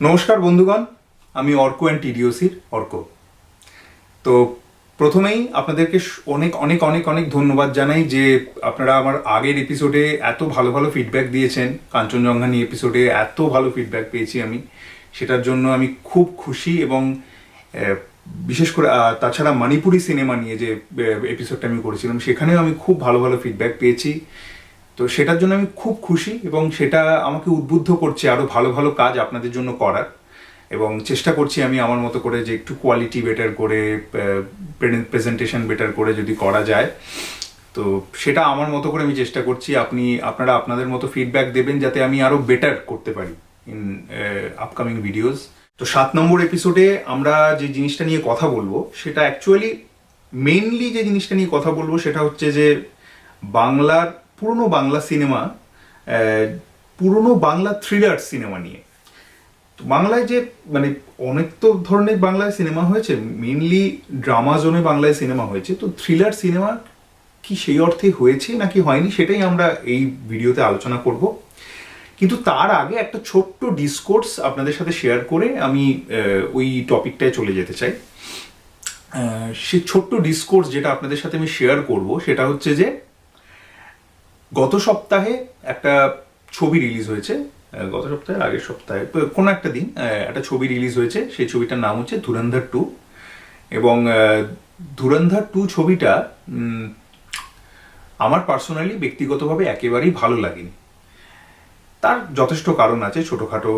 নমস্কার বন্ধুগণ, আমি অর্ক অ্যান্ড টিডিওসির অর্ক। তো প্রথমেই আপনাদেরকে অনেক অনেক অনেক অনেক ধন্যবাদ জানাই যে আপনারা আমার আগের এপিসোডে এত ভালো ভালো ফিডব্যাক দিয়েছেন। কাঞ্চনজঙ্ঘা নিয়ে এপিসোডে এত ভালো ফিডব্যাক পেয়েছি আমি, সেটার জন্য আমি খুব খুশি। এবং বিশেষ করে তাছাড়া মণিপুরি সিনেমা নিয়ে যে এপিসোডটা আমি করেছিলাম সেখানেও আমি খুব ভালো ভালো ফিডব্যাক পেয়েছি। তো সেটার জন্য আমি খুব খুশি এবং সেটা আমাকে উদ্বুদ্ধ করছে আরও ভালো ভালো কাজ আপনাদের জন্য করার। এবং চেষ্টা করছি আমি আমার মতো করে যে একটু কোয়ালিটি বেটার করে, প্রেজেন্টেশন বেটার করে যদি করা যায়, তো সেটা আমার মতো করে আমি চেষ্টা করছি। আপনারা আপনাদের মতো ফিডব্যাক দেবেন যাতে আমি আরও বেটার করতে পারি ইন আপকামিং ভিডিওস। তো 7 নম্বর এপিসোডে আমরা যে জিনিসটা নিয়ে কথা বলবো সেটা অ্যাকচুয়ালি মেইনলি যে জিনিসটা নিয়ে কথা বলবো সেটা হচ্ছে যে বাংলার পুরনো বাংলা সিনেমা, পুরনো বাংলা থ্রিলার সিনেমা নিয়ে। বাংলায় যে মানে অনেক তো ধরনের বাংলায় সিনেমা হয়েছে, মেইনলি ড্রামা জোনে বাংলায় সিনেমা হয়েছে। তো থ্রিলার সিনেমা কি সেই অর্থে হয়েছে নাকি হয়নি সেটাই আমরা এই ভিডিওতে আলোচনা করব। কিন্তু তার আগে একটা ছোট্ট ডিসকোর্স আপনাদের সাথে শেয়ার করে আমি ওই টপিকটায় চলে যেতে চাই। সেই ছোট্ট ডিসকোর্স যেটা আপনাদের সাথে আমি শেয়ার করব সেটা হচ্ছে যে গত সপ্তাহে একটা ছবি রিলিজ হয়েছে, গত সপ্তাহে আগের সপ্তাহে কোনো একটা দিন একটা ছবি রিলিজ হয়েছে। সেই ছবিটার নাম হচ্ছে ধুরন্ধর 2। এবং ধুরন্ধর 2 ছবিটা আমার পার্সোনালি ব্যক্তিগতভাবে একেবারেই ভালো লাগেনি। তার যথেষ্ট কারণ আছে, ছোটোখাটো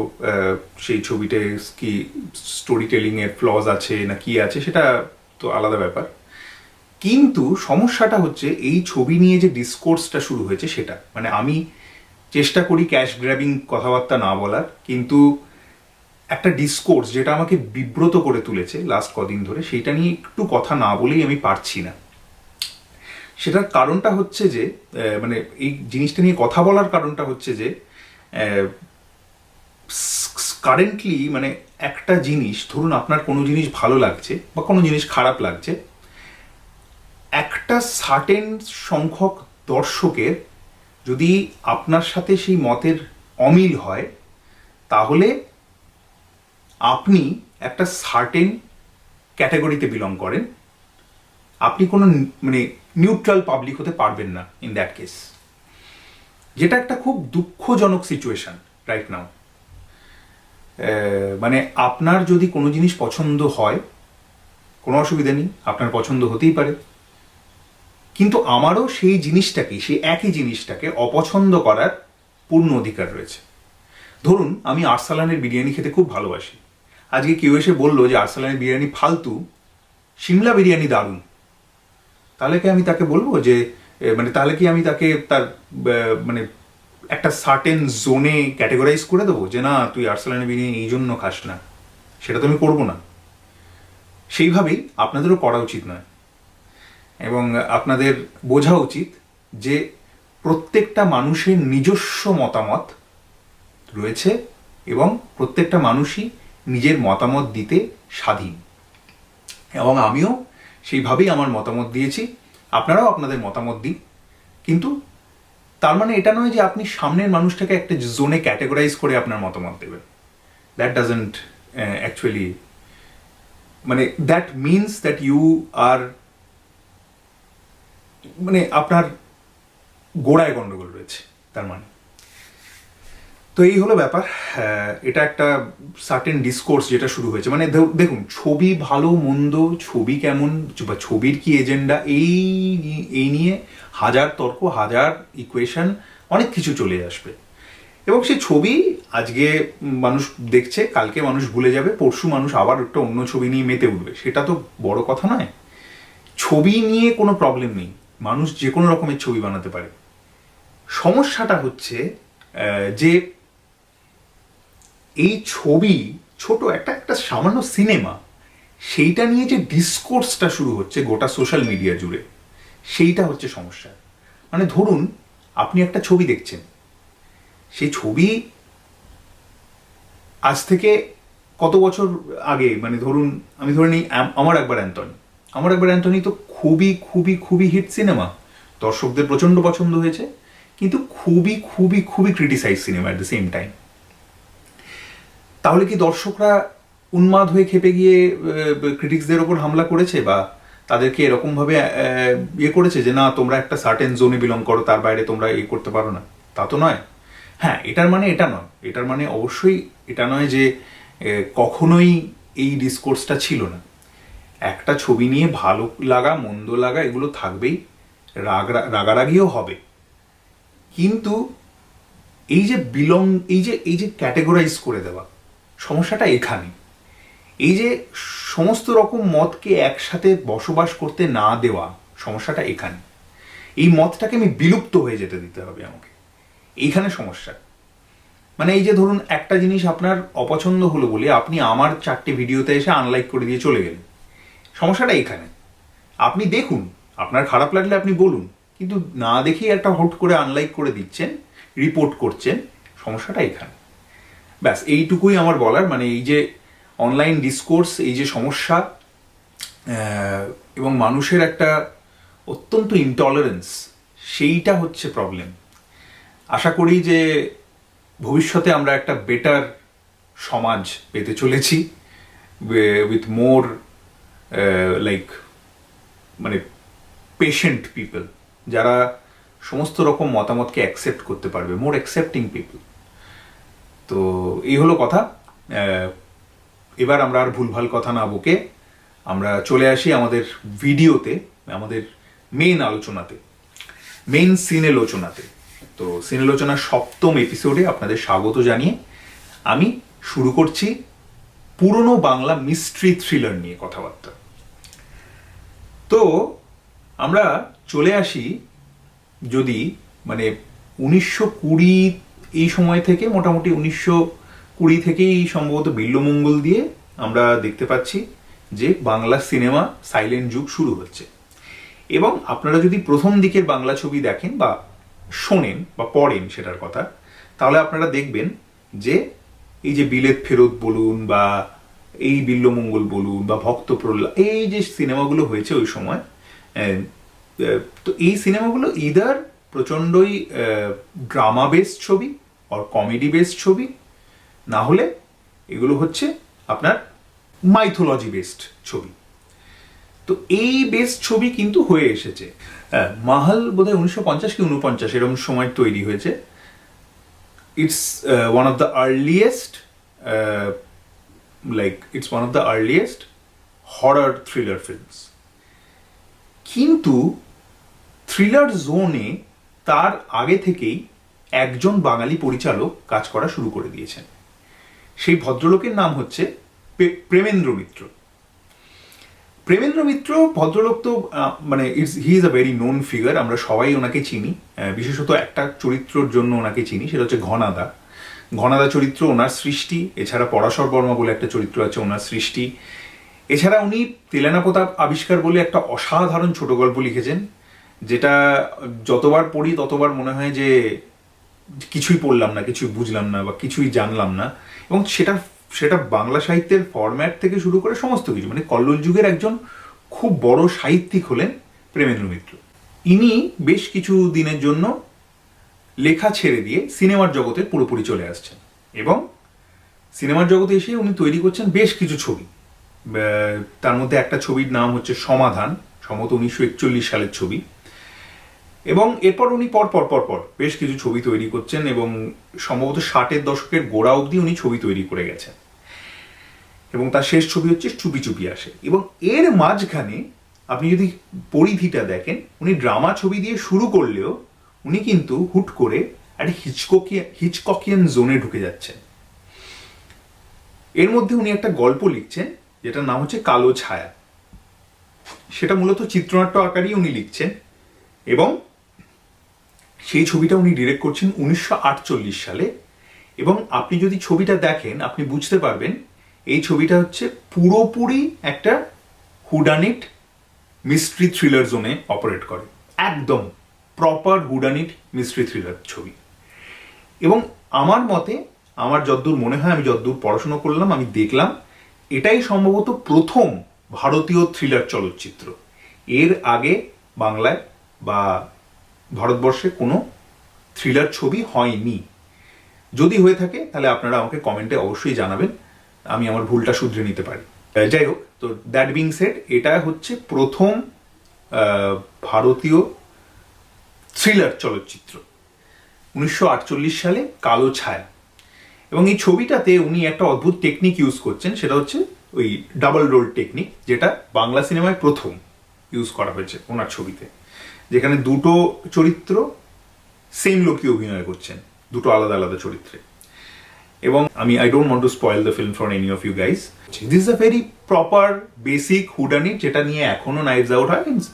সেই ছবিতে কি স্টোরি টেলিংয়ের ফ্লজ আছে না কি আছে সেটা তো আলাদা ব্যাপার। কিন্তু সমস্যাটা হচ্ছে এই ছবি নিয়ে যে ডিসকোর্সটা শুরু হয়েছে সেটা, মানে আমি চেষ্টা করি ক্যাশ গ্র্যাবিং কথাবার্তা না বলার, কিন্তু একটা ডিসকোর্স যেটা আমাকে বিব্রত করে তুলেছে লাস্ট কদিন ধরে, সেইটা নিয়ে একটু কথা না বলেই আমি পারছি না। সেটার কারণটা হচ্ছে যে মানে এই জিনিসটা নিয়ে কথা বলার কারণটা হচ্ছে যে কারেন্টলি মানে একটা জিনিস, ধরুন আপনার কোনো জিনিস ভালো লাগছে বা কোনো জিনিস খারাপ লাগছে, একটা সার্টেন সংখ্যক দর্শকের যদি আপনার সাথে সেই মতের অমিল হয় তাহলে আপনি একটা সার্টেন ক্যাটাগরিতে বিলং করেন, আপনি কোনো মানে নিউট্রাল পাবলিক হতে পারবেন না ইন দ্যাট কেস। যেটা একটা খুব দুঃখজনক সিচুয়েশন রাইট নাও। মানে আপনার যদি কোনো জিনিস পছন্দ হয় কোনো অসুবিধা নেই, আপনার পছন্দ হতেই পারে, কিন্তু আমারও সেই জিনিসটাকে, সেই একই জিনিসটাকে অপছন্দ করার পূর্ণ অধিকার রয়েছে। ধরুন আমি আরসালানের বিরিয়ানি খেতে খুব ভালোবাসি, আজকে কেউ এসে বললো যে আরসালানের বিরিয়ানি ফালতু, সিমলা বিরিয়ানি দারুণ, তাহলে কি আমি তাকে বলবো যে মানে তাহলে কি আমি তাকে তার মানে একটা সার্টেন জোনে ক্যাটেগরাইজ করে দেবো যে না তুই আরসালানের বিরিয়ানি এই জন্য খাস না? সেটা তো আমি করবো না। সেইভাবেই আপনাদেরও করা উচিত নয়। এবং আপনাদের বোঝা উচিত যে প্রত্যেকটা মানুষের নিজস্ব মতামত রয়েছে এবং প্রত্যেকটা মানুষই নিজের মতামত দিতে স্বাধীন। এবং আমিও সেইভাবেই আমার মতামত দিয়েছি, আপনারাও আপনাদের মতামত দিন। কিন্তু তার মানে এটা নয় যে আপনি সামনের মানুষটাকে একটা জোনে ক্যাটেগরাইজ করে আপনার মতামত দেবেন। দ্যাট ডাজন্ট অ্যাকচুয়ালি, মানে that means that you are, মানে আপনার গোড়ায় গন্ডগোল রয়েছে তার মানে। তো এই হলো ব্যাপার। এটা একটা সার্টেন ডিসকোর্স যেটা শুরু হয়েছে। মানে দেখুন, ছবি ভালো মন্দ, ছবি কেমন বা ছবির কি এজেন্ডা, এই নিয়ে হাজার তর্ক, হাজার ইকুয়েশন, অনেক কিছু চলে আসবে। এবং সেই ছবি আজকে মানুষ দেখছে, কালকে মানুষ ভুলে যাবে, পরশু মানুষ আবার একটা অন্য ছবি নিয়ে মেতে উঠবে। সেটা তো বড় কথা নয়। ছবি নিয়ে কোনো প্রবলেম নেই, মানুষ যে কোনো রকমের ছবি বানাতে পারে। সমস্যাটা হচ্ছে যে এই ছবি ছোট একটা সামান্য সিনেমা, সেইটা নিয়ে যে ডিসকোর্সটা শুরু হচ্ছে গোটা সোশ্যাল মিডিয়া জুড়ে, সেইটা হচ্ছে সমস্যা। মানে ধরুন আপনি একটা ছবি দেখছেন, সেই ছবি আজ থেকে কত বছর আগে, মানে ধরুন আমি ধরে নিই আমার একবার অ্যান্টনি তো খুবই খুবই খুবই হিট সিনেমা, দর্শকদের প্রচণ্ড পছন্দ হয়েছে, কিন্তু খুবই খুবই খুবই criticise cinema at the same time. তাহলে কি দর্শকরা উন্মাদ হয়ে খেপে গিয়ে ক্রিটিক্সদের ওপর হামলা করেছে, বা তাদেরকে এরকমভাবে ইয়ে করেছে যে না তোমরা একটা সার্টেন জোনে বিলং করো, তার বাইরে তোমরা ইয়ে করতে পারো না? তা তো নয়। হ্যাঁ, এটার মানে এটা নয়, এটার মানে অবশ্যই এটা নয় যে কখনোই এই ডিসকোর্সটা ছিল না। একটা ছবি নিয়ে ভালো লাগা মন্দ লাগা এগুলো থাকবেই, রাগারাগিও হবে, কিন্তু এই যে এই যে ক্যাটেগরাইজ করে দেওয়া, সমস্যাটা এখানে। এই যে সমস্ত রকম মতকে একসাথে বসবাস করতে না দেওয়া, সমস্যাটা এখানে। এই মতটাকে আমি বিলুপ্ত হয়ে যেতে দিতে হবে আমাকে, এইখানে সমস্যা। মানে এই যে ধরুন একটা জিনিস আপনার অপছন্দ হলো বলে আপনি আমার 4টে ভিডিওতে এসে আনলাইক করে দিয়ে চলে গেলেন, সমস্যাটা এখানে। আপনি দেখুন, আপনার খারাপ লাগলে আপনি বলুন, কিন্তু না দেখেই একটা হট করে আনলাইক করে দিচ্ছেন, রিপোর্ট করছেন, সমস্যাটা এখানে। ব্যাস এইটুকুই আমার বলার। মানে এই যে অনলাইন ডিসকোর্স, এই যে সমস্যা, এবং মানুষের একটা অত্যন্ত ইনটলারেন্স, সেইটা হচ্ছে প্রবলেম। আশা করি যে ভবিষ্যতে আমরা একটা বেটার সমাজ পেতে চলেছি, উইথ মোর লাইক মানে পেশেন্ট পিপল, যারা সমস্ত রকম মতামতকে অ্যাকসেপ্ট করতে পারবে, মোর অ্যাকসেপ্টিং পিপল। তো এই হলো কথা। এবার আমরা আর ভুলভাল কথা না বকে আমরা চলে আসি আমাদের ভিডিওতে, আমাদের মেইন আলোচনাতে, মেইন সিনেলোচনাতে। তো সিনেলোচনার 7ম এপিসোডে আপনাদের স্বাগত জানিয়ে আমি শুরু করছি পুরনো বাংলা মিস্ট্রি থ্রিলার নিয়ে কথাবার্তা। তো আমরা চলে আসি যদি মানে 1920 এই সময় থেকে, মোটামুটি 1920 থেকেই সম্ভবত বিল্বমঙ্গল দিয়ে আমরা দেখতে পাচ্ছি যে বাংলা সিনেমা সাইলেন্ট যুগ শুরু হচ্ছে। এবং আপনারা যদি প্রথম দিকের বাংলা ছবি দেখেন বা শোনেন বা পড়েন সেটার কথা, তাহলে আপনারা দেখবেন যে এই যে বিলেত ফেরত বলুন, বা এই বিল্বমঙ্গল বলুন, বা ভক্ত প্রহ্লাদ, এই যে সিনেমাগুলো হয়েছে ওই সময়, তো এই সিনেমাগুলো ইদার প্রচণ্ডই ড্রামা বেসড ছবি আর কমেডি বেসড ছবি, না হলে এগুলো হচ্ছে আপনার মাইথোলজি বেসড ছবি। তো এই বেসড ছবি কিন্তু হয়ে এসেছে। মাহাল বোধহয় 1950 কি 49 এরকম সময় তৈরি হয়েছে। It's one of the earliest horror thriller films. কিন্তু থ্রিলার জোনে তার আগে থেকেই একজন বাঙালি পরিচালক কাজ করা শুরু করে দিয়েছেন। সেই ভদ্রলোকের নাম হচ্ছে প্রেমেন্দ্র মিত্র। প্রেমেন্দ্র মিত্র ভদ্রলোক তো মানে he is a very known figure, আমরা সবাই ওনাকে চিনি। বিশেষত একটা চরিত্রের জন্য ওনাকে চিনি, সেটা হচ্ছে ঘনাদা। ঘনাদা চরিত্র ওনার সৃষ্টি, এছাড়া পরাশর বর্মা বলে একটা চরিত্র আছে ওনার সৃষ্টি। এছাড়া উনি তেলেনা প্রতাপ আবিষ্কার বলে একটা অসাধারণ ছোট গল্প লিখেছেন, যেটা যতবার পড়ি ততবার মনে হয় যে কিছুই পড়লাম না, কিছুই বুঝলাম না, বা কিছুই জানলাম না। এবং সেটা বাংলা সাহিত্যের ফরম্যাট থেকে শুরু করে সমস্ত কিছু, মানে কল্লোল যুগের একজন খুব বড় সাহিত্যিক হলেন প্রেমেন্দ্র মিত্র। ইনি বেশ কিছু দিনের জন্য লেখা ছেড়ে দিয়ে সিনেমার জগতে পুরোপুরি চলে আসছেন, এবং সিনেমার জগতে এসে উনি তৈরি করছেন বেশ কিছু ছবি। তার মধ্যে একটা ছবির নাম হচ্ছে সমাধান, সম্ভবত 1941 সালের ছবি। এবং এরপর উনি পর বেশ কিছু ছবি তৈরি করছেন, এবং সম্ভবত 60-এর দশকের গোড়া অবধি উনি ছবি তৈরি করে গেছেন। এবং তার শেষ ছবি হচ্ছে চুপি চুপি আসে। এবং এর মাঝখানে আপনি যদি পরিধিটা দেখেন, উনি ড্রামা ছবি দিয়ে শুরু করলেও উনি কিন্তু হুট করে একটা হিচককিয়ান জোনে ঢুকে যাচ্ছেন। এর মধ্যে উনি একটা গল্প লিখছেন যেটার নাম হচ্ছে কালো ছায়া। সেটা মূলত চিত্রনাট্য আকারেই উনি লিখছেন, এবং সেই ছবিটা উনি ডিরেক্ট করছেন 1948 সালে। এবং আপনি যদি ছবিটা দেখেন আপনি বুঝতে পারবেন এই ছবিটা হচ্ছে পুরোপুরি একটা হুডানিট মিস্ট্রি থ্রিলার জোনে অপারেট করে, একদম প্রপার হুডানিট মিস্ট্রি থ্রিলার ছবি। এবং আমার মতে, আমার যতদূর মনে হয়, আমি যতদূর পড়াশোনা করলাম, আমি দেখলাম এটাই সম্ভবত প্রথম ভারতীয় থ্রিলার চলচ্চিত্র। এর আগে বাংলায় বা ভারতবর্ষে কোনো থ্রিলার ছবি হয়নি। যদি হয়ে থাকে তাহলে আপনারা আমাকে কমেন্টে অবশ্যই জানাবেন, আমি আমার ভুলটা শুধরে নিতে পারি। যাই হোক, তো দ্যাট বিং সেড, এটা হচ্ছে প্রথম ভারতীয় থ্রিলার চলচ্চিত্র, 1948 সালে, কালো ছায়া। এবং এই ছবিটাতে উনি একটা অদ্ভুত টেকনিক ইউজ করছেন, সেটা হচ্ছে ওই ডাবল রোল টেকনিক, যেটা বাংলা সিনেমায় প্রথম ইউজ করা হয়েছে ওনার ছবিতে, যেখানে দুটো চরিত্র সেম লোকই অভিনয় করছেন, দুটো আলাদা আলাদা চরিত্রে। এবং I don't want to spoil the film for any of you guys. This is a very proper basic whodunit, যেটা নিয়ে এখনো নাইটস আউট হয়, মিনস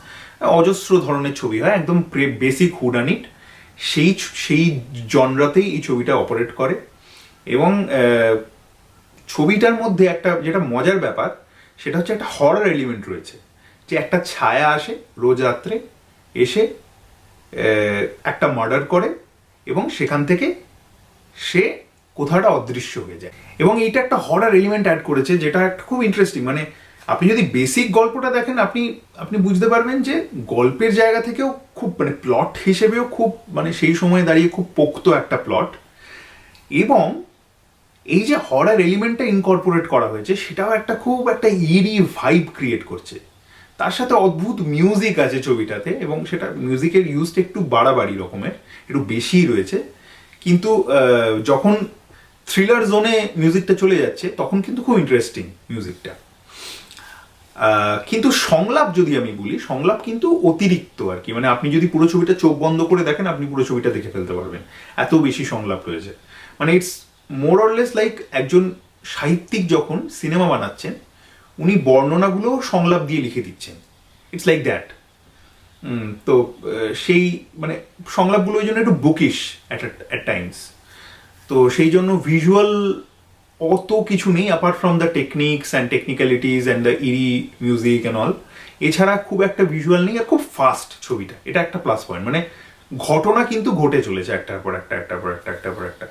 অজস্র ধরনের ছবি হয়, একদম বেসিক হুডানিট, সেই জনরাতেই এই ছবিটা অপারেট করে। এবং ছবিটার মধ্যে একটা যেটা মজার ব্যাপার, সেটা হচ্ছে একটা হরর এলিমেন্ট রয়েছে, যে একটা ছায়া আসে রোজ রাত্রে, এসে একটা মার্ডার করে এবং সেখান থেকে সে কোথাটা অদৃশ্য হয়ে যায়। এবং এইটা একটা হরর এলিমেন্ট অ্যাড করেছে, যেটা একটা খুব ইন্টারেস্টিং। মানে আপনি যদি বেসিক গল্পটা দেখেন, আপনি বুঝতে পারবেন যে গল্পের জায়গা থেকেও খুব, মানে প্লট হিসেবেও খুব, মানে সেই সময় দাঁড়িয়ে খুব পোক্ত একটা প্লট। এবং এই যে হরর এলিমেন্টটা ইনকর্পোরেট করা হয়েছে, সেটাও একটা খুব একটা ইরি ভাইব ক্রিয়েট করছে। তার সাথে অদ্ভুত মিউজিক আছে ছবিটাতে, এবং সেটা মিউজিকের ইউজটা একটু বাড়াবাড়ি রকমের, একটু বেশিই রয়েছে। কিন্তু যখন থ্রিলার জোনে মিউজিকটা চলে যাচ্ছে, তখন কিন্তু খুব ইন্টারেস্টিং মিউজিকটা। কিন্তু সংলাপ যদি আমি বলি, সংলাপ কিন্তু অতিরিক্ত আর কি। মানে আপনি যদি পুরো ছবিটা চোখ বন্ধ করে দেখেন, আপনি পুরো ছবিটা দেখে ফেলতে পারবেন, এত বেশি সংলাপ রয়েছে। মানে it's more or less like একজন সাহিত্যিক যখন সিনেমা বানাচ্ছেন, উনি বর্ণনাগুলো সংলাপ দিয়ে লিখে দিচ্ছেন, ইটস লাইক দ্যাট। তো সেই মানে সংলাপগুলো ওই জন্য একটু বুকিশ অ্যাট টাইমস। তো সেই জন্য ভিজুয়াল অত কিছু নেই, apart from the techniques and technicalities and the ইরি মিউজিক অ্যান্ড অল। এছাড়া খুব একটা ভিজুয়াল নেই, আর খুব ফাস্ট ছবিটা, এটা একটা প্লাস পয়েন্ট। মানে ঘটনা কিন্তু ঘটে চলেছে একটার পর একটা, একটার পর একটা, একটার পর একটা।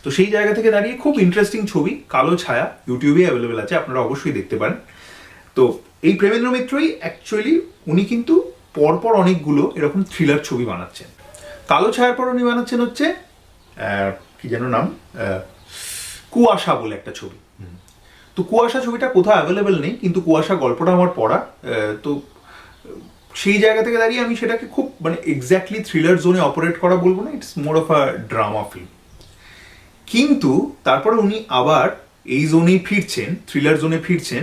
তো সেই জায়গা থেকে দাঁড়িয়ে খুব ইন্টারেস্টিং ছবি, কালো ছায়া, ইউটিউবে অ্যাভেলেবেল আছে, আপনারা অবশ্যই দেখতে পারেন। তো এই প্রেমেন্দ্র মিত্রই অ্যাকচুয়ালি, উনি কিন্তু পরপর অনেকগুলো এরকম থ্রিলার ছবি বানাচ্ছেন। কালো ছায়ার পর উনি বানাচ্ছেন হচ্ছে কি যেন নাম, কুয়াশা বলে একটা ছবি। তো কুয়াশা ছবিটা কোথাও অ্যাভেলেবেল নেই, কিন্তু কুয়াশা গল্পটা আমার পড়া। তো সেই জায়গা থেকে দাঁড়িয়ে আমি সেটাকে খুব, মানে এক্স্যাক্টলি থ্রিলার জোনে অপারেট করা বলবো না, it's more of a drama film. কিন্তু তারপরে উনি আবার এই জোনেই ফিরছেন, থ্রিলার জোনে ফিরছেন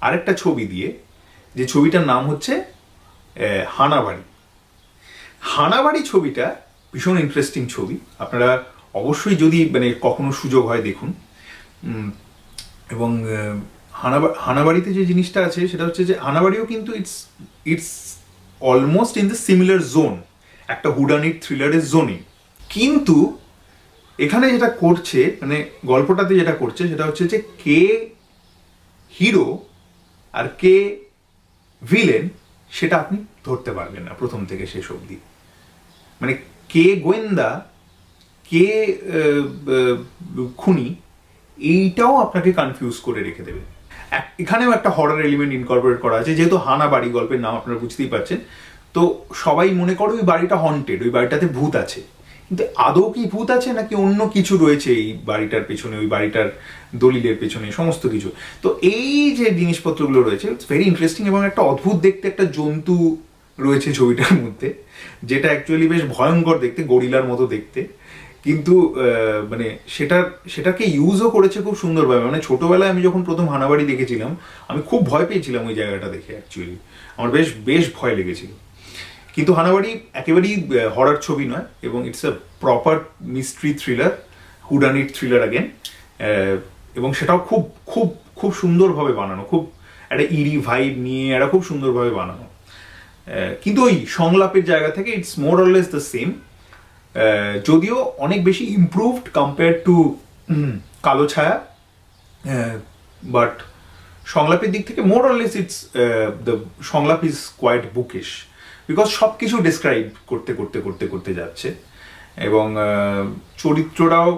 আরেকটা ছবি দিয়ে, যে ছবিটার নাম হচ্ছে হানাবাড়ি। হানাবাড়ি ছবিটা ভীষণ ইন্টারেস্টিং ছবি, আপনারা অবশ্যই যদি মানে কখনো সুযোগ হয় দেখুন। এবং হানাবাড়িতে যে জিনিসটা আছে, সেটা হচ্ছে যে হানাবাড়িও কিন্তু it's almost in the similar zone, একটা হুডানিট থ্রিলারের জোনে। কিন্তু এখানে যেটা করছে, মানে গল্পটাতে যেটা করছে, সেটা হচ্ছে যে কে হিরো আর কে ভিলেন সেটা আপনি ধরতে পারবেন না প্রথম থেকে শেষ অবধি। মানে কে গোয়েন্দা, কে খুনি, এইটাও আপনাকে কনফিউজ করে রেখে দেবে। এখানেও একটা হরর এলিমেন্ট ইনকর্পোরেট করা আছে, যেহেতু হানা বাড়ি, গল্পের নাম আপনারা বুঝতেই পারছেন। তো সবাই মনে করে ওই বাড়িটা হন্টেড, ওই বাড়িটাতে ভূত আছে। কিন্তু আদৌ কি ভূত আছে নাকি অন্য কিছু রয়েছে এই বাড়িটার পেছনে, ওই বাড়িটার দলিলের পেছনে, সমস্ত কিছু। তো এই যে জিনিসপত্রগুলো রয়েছে, ইটস ভেরি ইন্টারেস্টিং। এবং একটা অদ্ভুত দেখতে একটা জন্তু রয়েছে ছবিটার মধ্যে, যেটা অ্যাকচুয়ালি বেশ ভয়ঙ্কর দেখতে, গরিলার মতো দেখতে। কিন্তু মানে সেটাকে ইউজও করেছে খুব সুন্দরভাবে। মানে ছোটবেলায় আমি যখন প্রথম হানাবাড়ি দেখেছিলাম, আমি খুব ভয় পেয়েছিলাম ওই জায়গাটা দেখে। অ্যাকচুয়ালি আমার বেশ ভয় লেগেছিল। কিন্তু হানাবাড়ি একেবারেই হরর ছবি নয়, এবং it's a proper mystery thriller, whodunit thriller again. এবং সেটাও খুব খুব খুব সুন্দরভাবে বানানো, খুব একটা ইরি ভাইব নিয়ে একটা খুব সুন্দরভাবে বানানো। কিন্তু ওই সংলাপের জায়গা থেকে it's more or less the same, যদিও অনেক বেশি ইমপ্রুভড কম্পেয়ার টু কালো ছায়া। বাট সংলাপের দিক থেকে মোর অর লেস ইটস দ্য সংলাপ ইজ কোয়াইট বুকিশ, বিকজ সব কিছু ডিসক্রাইব করতে করতে করতে করতে যাচ্ছে। এবং চরিত্রটাও,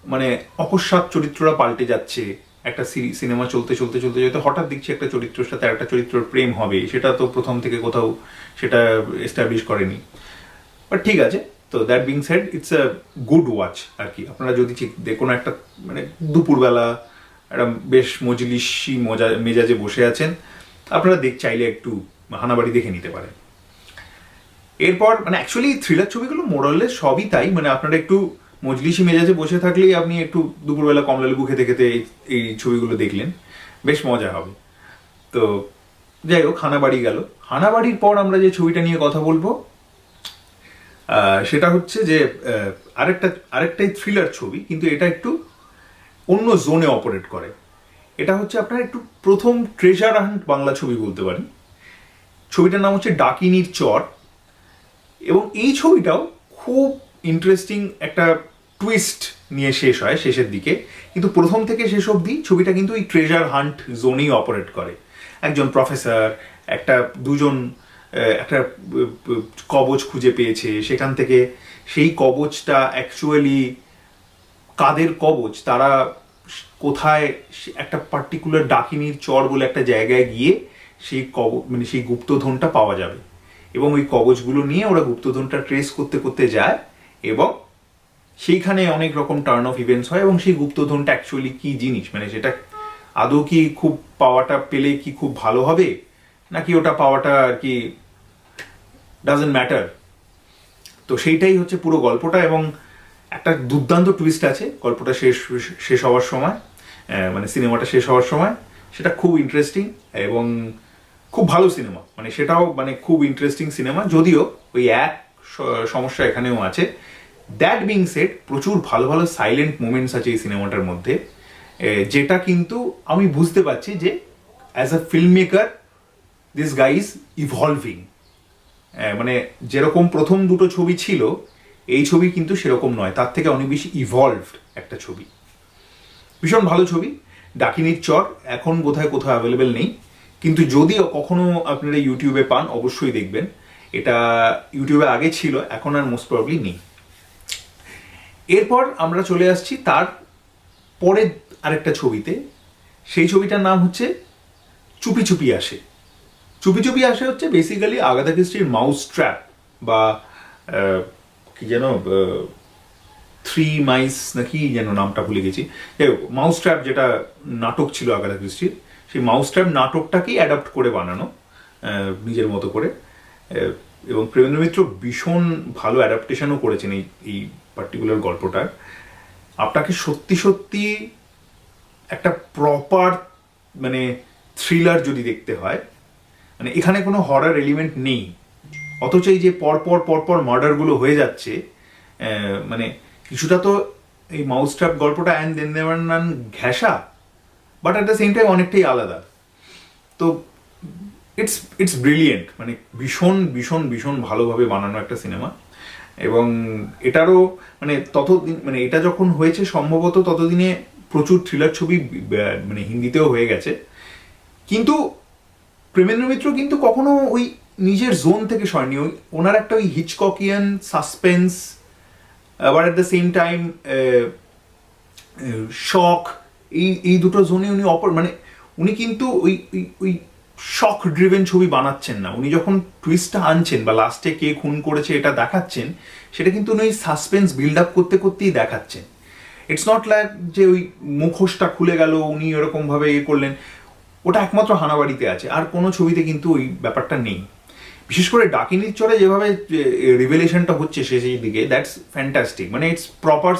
মানে অকস্মাৎ চরিত্ররা পাল্টে যাচ্ছে। একটা সিনেমা চলতে চলতে চলতে চলতে হঠাৎ দেখছি একটা চরিত্রের সাথে একটা চরিত্রের প্রেম হবে, সেটা তো প্রথম থেকে কোথাও সেটা এস্টাবলিশ করেনি। বাট ঠিক আছে, তো that being said it's a good watch আর কি। আপনারা যদি কোনো একটা মানে দুপুরবেলা একটা বেশ মজলিসি মেজাজে বসে আছেন, আপনারা চাইলে একটু হানাবাড়ি দেখে নিতে পারেন। এরপর মানে অ্যাকচুয়ালি থ্রিলার ছবিগুলো মোরালে সবই তাই, মানে আপনারা একটু মজলিসি মেজাজে বসে থাকলেই আপনি একটু দুপুরবেলা কমলালেবু খেতে খেতে এই ছবিগুলো দেখলেন, বেশ মজা হবে। তো যাই হোক, হানাবাড়ি গেল। হানাবাড়ির পর আমরা যে ছবিটা নিয়ে কথা বলবো সেটা হচ্ছে যে আরেকটাই থ্রিলার ছবি, কিন্তু এটা একটু অন্য জোনে অপারেট করে। এটা হচ্ছে আপনার একটু প্রথম ট্রেজার হান্ট বাংলা ছবি বলতে পারেন। ছবিটার নাম হচ্ছে ডাকিনীর চর, এবং এই ছবিটাও খুব ইন্টারেস্টিং একটা টুইস্ট নিয়ে শেষ হয় শেষের দিকে, কিন্তু প্রথম থেকে শেষ অবধি ছবিটা কিন্তু এই ট্রেজার হান্ট জোনেই অপারেট করে। একজন প্রফেসর দুজন একটা কবচ খুঁজে পেয়েছে, সেখান থেকে সেই কবচটা অ্যাকচুয়ালি কাদের কবচ, তারা কোথায় একটা পার্টিকুলার ডাকিনীর চর বলে একটা জায়গায় গিয়ে সেই মানে সেই গুপ্তধনটা পাওয়া যাবে, এবং ওই কবচগুলো নিয়ে ওরা গুপ্তধনটা ট্রেস করতে করতে যায়, এবং সেইখানে অনেক রকম টার্ন অফ ইভেন্টস হয়, এবং সেই গুপ্তধনটা অ্যাকচুয়ালি কি জিনিস, মানে সেটা আদৌ কি খুব পাওয়াটা পেলে কি খুব ভালো হবে, নাকি ওটা পাওয়াটা আর কি ডাজন্ট ম্যাটার। তো সেইটাই হচ্ছে পুরো গল্পটা, এবং একটা দুর্দান্ত টুইস্ট আছে গল্পটা শেষ হওয়ার সময়, মানে সিনেমাটা শেষ হওয়ার সময়। সেটা খুব ইন্টারেস্টিং এবং খুব ভালো সিনেমা, মানে সেটাও মানে খুব ইন্টারেস্টিং সিনেমা, যদিও ওই এক সমস্যা এখানেও আছে। দ্যাট বিং সেড প্রচুর ভালো ভালো সাইলেন্ট মোমেন্টস আছে এই সিনেমাটার মধ্যে, যেটা কিন্তু আমি বুঝতে পারছি যে as a film maker this guy is evolving. মানে যেরকম প্রথম দুটো ছবি ছিল, এই ছবি কিন্তু সেরকম নয়, তার থেকে অনেক বেশি ইভলভড একটা ছবি। ভীষণ ভালো ছবি। ডাকিনীর চর এখন বোধহয় কোথাও অ্যাভেলেবেল নেই, কিন্তু যদিও কখনো আপনারা ইউটিউবে পান অবশ্যই দেখবেন। এটা ইউটিউবে আগে ছিল, এখন আর মোস্ট প্রবাবলি নেই। এরপর আমরা চলে আসছি তার পরের আরেকটা ছবিতে। সেই ছবিটার নাম হচ্ছে চুপি চুপি আসে। চুপি চুপি আসে হচ্ছে বেসিক্যালি আগাথা ক্রিস্টির মাউস ট্র্যাপ, বা কি যেন থ্রি মাইস নাকি যেন নামটা ভুলে গেছি। যাই হোক, মাউস ট্র্যাপ যেটা নাটক ছিল আগাথা ক্রিস্টির, সেই মাউস ট্র্যাপ নাটকটাকেই অ্যাডাপ্ট করে বানানো নিজের মতো করে, এবং প্রেমেন্দ্র মিত্র ভীষণ ভালো অ্যাডাপ্টেশনও করেছেন এই পার্টিকুলার গল্পটার। আপনাকে সত্যি সত্যি একটা প্রপার মানে থ্রিলার যদি দেখতে হয়, মানে এখানে কোনো হরার এলিমেন্ট নেই, অথচ এই যে পরপর মার্ডারগুলো হয়ে যাচ্ছে, মানে কিছুটা তো এই মাউস ট্র্যাপ গল্পটা অ্যান্ড দেন দেওয়ান ঘেঁষা, but at the same time অনেকটাই আলাদা। তো ইটস ব্রিলিয়েন্ট, মানে ভীষণ ভীষণ ভীষণ ভালোভাবে বানানো একটা সিনেমা। এবং এটারও মানে মানে এটা যখন হয়েছে সম্ভবত ততদিনে প্রচুর থ্রিলার ছবি মানে হিন্দিতেও হয়ে গেছে, কিন্তু প্রেমেন্দ্র মিত্র কিন্তু কখনো ওই নিজের জোন থেকে সরেনি। ওনার একটা ওই হিচককিয়ান সাসপেন্স, আবার অ্যাট দ্য সেম টাইম শক, এই দুটো জোনে উনি মানে উনি কিন্তু ওই শক ড্রিভেন ছবি বানাচ্ছেন না। উনি যখন টুইস্টটা আনছেন বা লাস্টে কে খুন করেছে এটা দেখাচ্ছেন, সেটা কিন্তু উনি সাসপেন্স বিল্ড আপ করতে করতেই দেখাচ্ছেন। ইটস নট লাইক যে ওই মুখোশটা খুলে গেল উনি ওরকমভাবে করলেন। ওটা একমাত্র হানাবাড়িতে আছে, আর কোনো ছবিতে কিন্তু ওই ব্যাপারটা নেই। বিশেষ করে ডাকিনীর চরে যেভাবে রিভেলেশনটা হচ্ছে শেষের দিকে, দ্যাটস ফ্যান্টাস্টিক। মানে it's proper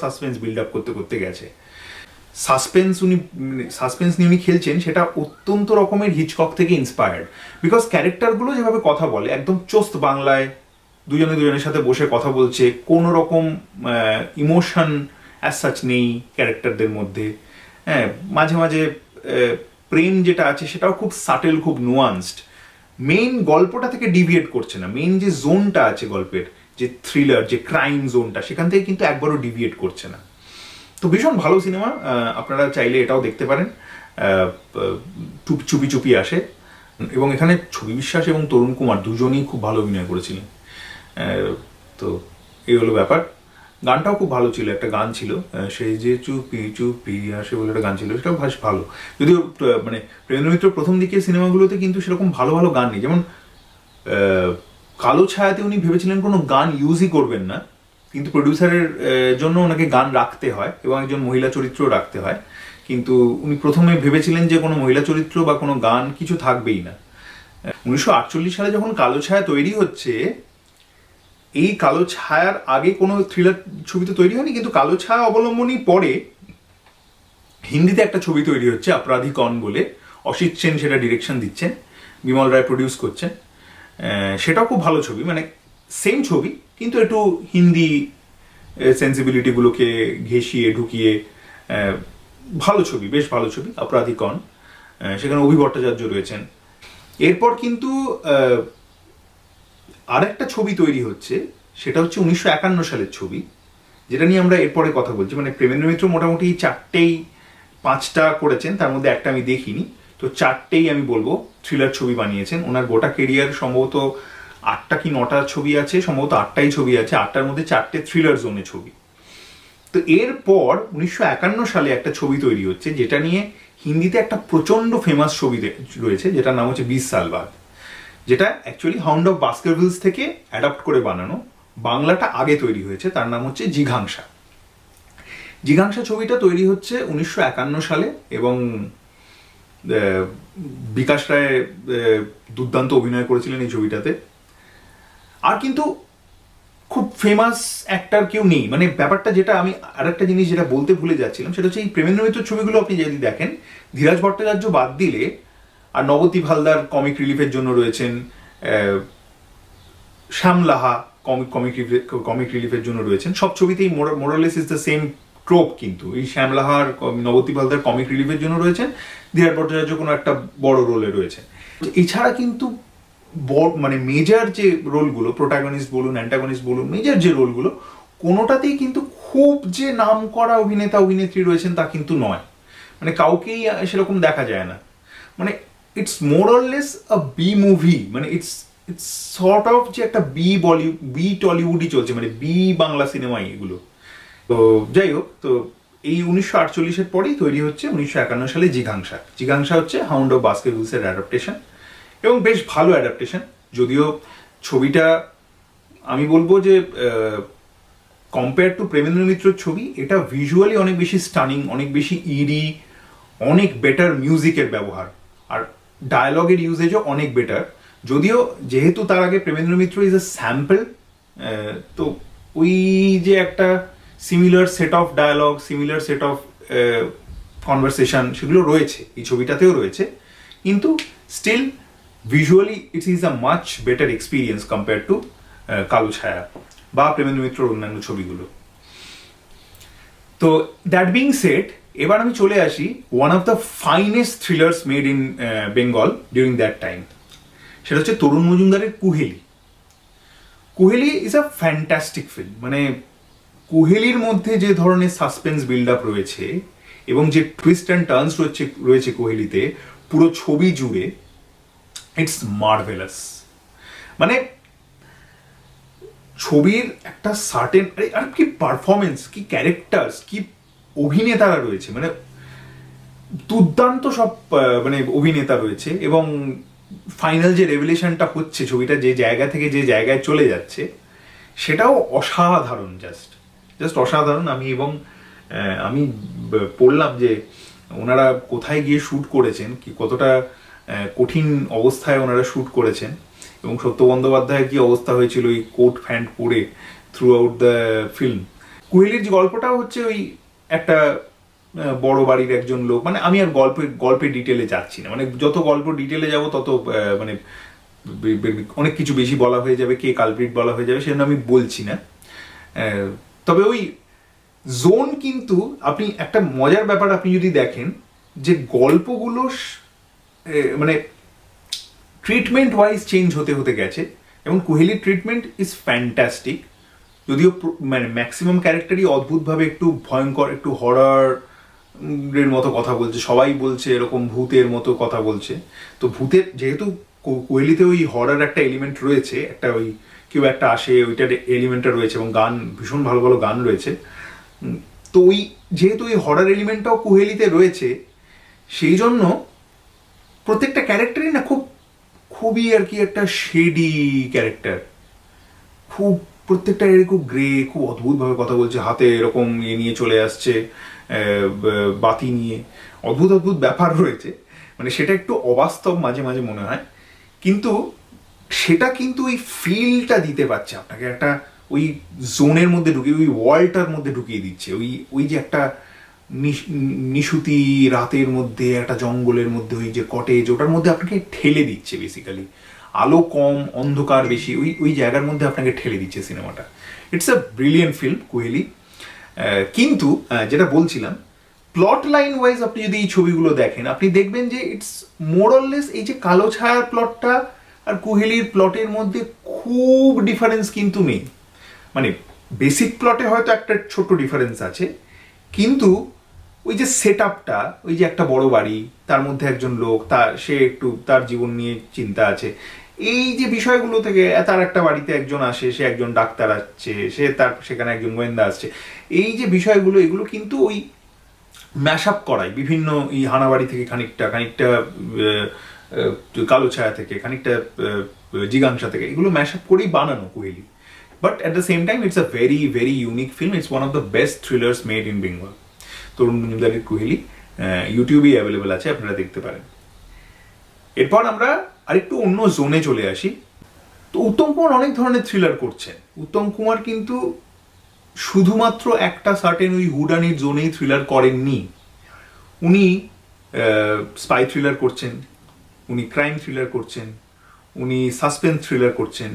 suspense build up করতে করতে গেছে। সাসপেন্স নিয়ে উনি খেলছেন, সেটা অত্যন্ত রকমের হিচকক থেকে ইন্সপায়ার্ড, বিকজ ক্যারেক্টারগুলো যেভাবে কথা বলে একদম চোস্ত বাংলায়, দুজনের সাথে বসে কথা বলছে, কোনো রকম ইমোশন অ্যাজ সাচ নেই ক্যারেক্টারদের মধ্যে। হ্যাঁ, মাঝে মাঝে প্রেম যেটা আছে সেটাও খুব সাটেল, খুব নুয়ান্সড। মেইন গল্পটা থেকে ডিভিয়েট করছে না, মেইন যে জোনটা আছে গল্পের, যে থ্রিলার, যে ক্রাইম জোনটা, সেখান থেকে কিন্তু একবারও ডিভিয়েট করছে না। তো ভীষণ ভালো সিনেমা, আপনারা চাইলে এটাও দেখতে পারেন। চুপি চুপি আসে, এবং এখানে ছবি বিশ্বাস এবং তরুণ কুমার দুজনেই খুব ভালো অভিনয় করেছিলেন। তো এই হলো ব্যাপার। গানটাও খুব ভালো ছিল, একটা গান ছিল সেই যে চুপি চুপি আসে বলে একটা গান ছিল, সেটাও বেশ ভালো। যদিও মানে প্রেমেন্দ্র মিত্র প্রথম দিকের সিনেমাগুলোতে কিন্তু সেরকম ভালো ভালো গান নেই, যেমন কালো ছায়াতে উনি ভেবেছিলেন কোনো গান ইউজই করবেন না, কিন্তু প্রডিউসারের জন্য ওনাকে গান রাখতে হয় এবং একজন মহিলা চরিত্রও রাখতে হয়। কিন্তু উনি প্রথমে ভেবেছিলেন যে কোনো মহিলা চরিত্র বা কোনো গান কিছু থাকবেই না। 1948 সালে যখন কালো ছায়া তৈরি হচ্ছে, এই কালো ছায়ার আগে কোনো থ্রিলার ছবি তো তৈরি হয়নি, কিন্তু কালো ছায়া অবলম্বনই পরে হিন্দিতে একটা ছবি তৈরি হচ্ছে অপরাধী কন বলে। অসিত সেন সেটা ডিরেকশন দিচ্ছেন, বিমল রায় প্রডিউস করছেন। সেটাও খুব ভালো ছবি, মানে সেম ছবি কিন্তু একটু হিন্দি সেন্সিবিলিটিগুলোকে ঘেঁষিয়ে ঢুকিয়ে ভালো ছবি, বেশ ভালো ছবি অপরাধী কন। সেখানে অভি ভট্টাচার্য রয়েছেন। এরপর কিন্তু আরেকটা ছবি তৈরি হচ্ছে, সেটা হচ্ছে 1951 সালের ছবি, যেটা নিয়ে আমরা এরপরে কথা বলছি। মানে প্রেমেন্দ্র মিত্র মোটামুটি 5টা করেছেন, তার মধ্যে একটা আমি দেখিনি, তো 4টেই আমি বলবো থ্রিলার ছবি বানিয়েছেন। ওনার গোটা কেরিয়ার সম্ভবত 8টা কি 9টা ছবি আছে, সম্ভবত 8টাই ছবি আছে, 8টার মধ্যে 4টে থ্রিলার জোনে ছবি। তো এরপর 1951 সালে একটা ছবি তৈরি হচ্ছে, যেটা নিয়ে হিন্দিতে একটা প্রচন্ড ফেমাস ছবি রয়েছে, যেটার নাম হচ্ছে 20 সাল বাদ, যেটা অ্যাকচুয়ালি হাউন্ড অফ বাস্কারভিলস থেকে অ্যাডাপ্ট করে বানানো। বাংলাটা আগে তৈরি হয়েছে, তার নাম হচ্ছে জিঘাংসা। জিঘাংসা ছবিটা তৈরি হচ্ছে 1951 সালে এবং বিকাশ রায় দুর্দান্ত অভিনয় করেছিলেন এই ছবিটাতে। আর কিন্তু খুব ফেমাস অ্যাক্টর কেউ নেই। মানে ব্যাপারটা যেটা আমি আরেকটা জিনিস যেটা বলতে ভুলে যাচ্ছিলাম, সেটা হচ্ছে এই প্রেমেন্দ্র মিত্র ছবিগুলো আপনি যদি দেখেন, ধীরাজ ভট্টাচার্য বাদ দিলে আর নবদ্বীপ হালদার কমিক রিলিফের জন্য রয়েছেন, শ্যাম লাহা কমিক রিলিফের জন্য রয়েছেন। সব ছবিতেই মোরালেস ইজ দ্য সেম ট্রোপ, কিন্তু এই শ্যাম লাহা আর নবদ্বীপ হালদার কমিক রিলিফের জন্য রয়েছেন, ধীরাজ ভট্টাচার্য কোনো একটা বড় রোলে রয়েছেন। এছাড়া কিন্তু মানে মেজর যে রোলগুলো, প্রোটাগনিস্ট বলুন অ্যান্টাগনিস্ট বলুন, মেজর যে রোলগুলো, কোনোটাতেই কিন্তু খুব যে নাম করা অভিনেতা অভিনেত্রী রয়েছেন তা কিন্তু নয়। মানে কাউকেই সেরকম দেখা যায় না। মানে it's more or less a B movie, মানে ইটস সর্ট অফ যে একটা বি টলিউডই চলছে, মানে বি বাংলা সিনেমাই এগুলো। তো যাই হোক, তো এই 1948-এর পরেই তৈরি হচ্ছে 1951 সালে জিঘাংসা। জিঘাংসা হচ্ছে হাউন্ড অফ বাস্কারভিলসের অ্যাডাপ্টেশন এবং বেশ ভালো অ্যাডাপ্টেশন। যদিও ছবিটা আমি বলবো যে কম্পেয়ার টু প্রেমেন্দ্র মিত্রর ছবি, এটা ভিজুয়ালি অনেক বেশি স্টানিং, অনেক বেশি ইরি, অনেক বেটার মিউজিকের ব্যবহার, আর ডায়ালগের ইউজেজও অনেক বেটার। যদিও যেহেতু তার আগে Premendra Mitra is a sample, তো ওই যে একটা similar set of dialogue, similar set of conversation সেগুলো রয়েছে, এই ছবিটাতেও রয়েছে, কিন্তু still visually it is a much better experience compare to Kalo Chhaya বা প্রেমেন্দ্র মিত্রর অন্যান্য ছবিগুলো। তো দ্যাট বিং সেড, এবার আমি চলে আসি one of the finest thrillers made in Bengal during that time. সেটা হচ্ছে তরুণ মজুমদারের কুহেলি। কুহেলি ইজ আ ফ্যান্টাস্টিক ফিল্ম। মানে কুহেলির মধ্যে যে ধরনের সাসপেন্স বিল্ড আপ রয়েছে এবং যে টুইস্ট অ্যান্ড টার্নস রয়েছে কুহেলিতে পুরো ছবি জুড়ে, ইটস মার্ভেলাস। মানে ছবির একটা সার্টেন, আর কি পারফরমেন্স, কি ক্যারেক্টার্স, কি অভিনেতারা রয়েছে, মানে দুর্দান্ত সব মানে অভিনেতা রয়েছে। এবং ফাইনাল যে রেভেলেশনটা হচ্ছে, ছবিটা যে জায়গা থেকে যে জায়গায় চলে যাচ্ছে, সেটাও অসাধারণ, জাস্ট অসাধারণ। আমি পড়লাম যে ওনারা কোথায় গিয়ে শ্যুট করেছেন, কি কতটা কঠিন অবস্থায় ওনারা শ্যুট করেছেন, এবং সত্য বন্দ্যোপাধ্যায়ের কি অবস্থা হয়েছিল ওই কোট প্যান্ট পরে থ্রু আউট দ্য ফিল্ম। কুহেলির যে গল্পটাও হচ্ছে ওই একটা বড় বাড়ির একজন লোক, মানে আমি আর গল্পের ডিটেলে যাচ্ছি না, মানে যত গল্প ডিটেলে যাব তত মানে অনেক কিছু বেশি বলা হয়ে যাবে, কে কালপ্রিট বলা হয়ে যাবে, সেজন্য আমি বলছি না। তবে ওই জোন, কিন্তু আপনি একটা মজার ব্যাপার আপনি যদি দেখেন যে গল্পগুলো মানে ট্রিটমেন্ট ওয়াইজ চেঞ্জ হতে হতে গেছে, এবং কুহেলির ট্রিটমেন্ট ইজ ফ্যান্টাস্টিক। যদিও মানে ম্যাক্সিমাম ক্যারেক্টারই অদ্ভুতভাবে একটু ভয়ঙ্কর, একটু হরর এর মতো কথা বলছে, সবাই বলছে এরকম ভূতের মতো কথা বলছে। তো ভূতের যেহেতু কোহেলিতে ওই হরর একটা এলিমেন্ট রয়েছে, একটা ওই কেউ একটা আসে, ওইটার এলিমেন্টটা রয়েছে, এবং গান ভীষণ ভালো ভালো গান রয়েছে। তো ওই যেহেতু ওই হরর এলিমেন্টটাও কুহেলিতে রয়েছে, সেই জন্য প্রত্যেকটা ক্যারেক্টারই না খুব খুবই আর কি একটা শেডি ক্যারেক্টার, খুব প্রত্যেকটা খুব গ্রে, খুব অদ্ভুতভাবে কথা বলছে, হাতে এরকম ইয়ে নিয়ে চলে আসছে, বাতি নিয়ে, অদ্ভুত অদ্ভুত ব্যাপার রয়েছে। মানে সেটা একটু অবাস্তব মাঝে মাঝে মনে হয়, কিন্তু সেটা কিন্তু ওই ফিলটা দিতে পারছে আপনাকে, একটা ওই জোনের মধ্যে ঢুকিয়ে, ওই ওয়ার্ল্ডটার মধ্যে ঢুকিয়ে দিচ্ছে, ওই ওই যে একটা নিশুতি রাতের মধ্যে একটা জঙ্গলের মধ্যে ওই যে কটেজ, ওটার মধ্যে আপনাকে ঠেলে দিচ্ছে বেসিক্যালি। আলো কম, অন্ধকার বেশি, ওই ওই জায়গার মধ্যে আপনাকে ঠেলে দিচ্ছে সিনেমাটা। It's a brilliant film Kohli. কিন্তু যেটা বলছিলাম, প্লট লাইন ওয়াইজ আপনি যদি এই ছবিগুলো দেখেন, আপনি দেখবেন যে ইটস মোরলেস এই যে কালো ছায়ার প্লটটা আর কোহেলির প্লটের মধ্যে খুব ডিফারেন্স কিন্তু নেই। মানে বেসিক প্লটে হয়তো একটা ছোট ডিফারেন্স আছে, কিন্তু ওই যে সেট আপটা, ওই যে একটা বড় বাড়ি, তার মধ্যে একজন লোক, সে একটু তার জীবন নিয়ে চিন্তা আছে, এই যে বিষয়গুলো থেকে, তার একটা বাড়িতে একজন আসে, সে একজন ডাক্তার আসছে, সেখানে একজন গোয়েন্দা আসছে, এই যে বিষয়গুলো, এগুলো কিন্তু ওই ম্যাশ আপ করায় বিভিন্ন এই হানাবাড়ি থেকে খানিকটা, খানিকটা কালো ছায়া থেকে, খানিকটা জিগাংসা থেকে, এগুলো ম্যাশ আপ করেই বানানো Kuheli. But at the same time it's a very very unique film. It's one of the best thrillers made in Bengal. Tarun মজুমদারের কোহেলি ইউটিউবেই অ্যাভেলেবেল আছে, আপনারা দেখতে পারেন। এরপর আমরা আরেকটু অন্য জোনে চলে আসি। তো উত্তম কুমার অনেক ধরনের থ্রিলার করছেন। উত্তম কুমার কিন্তু শুধুমাত্র একটা সার্টেন ওই হুডানির জোনেই থ্রিলার করেননি। উনি স্পাই থ্রিলার করছেন, উনি ক্রাইম থ্রিলার করছেন, উনি সাসপেন্স থ্রিলার করছেন,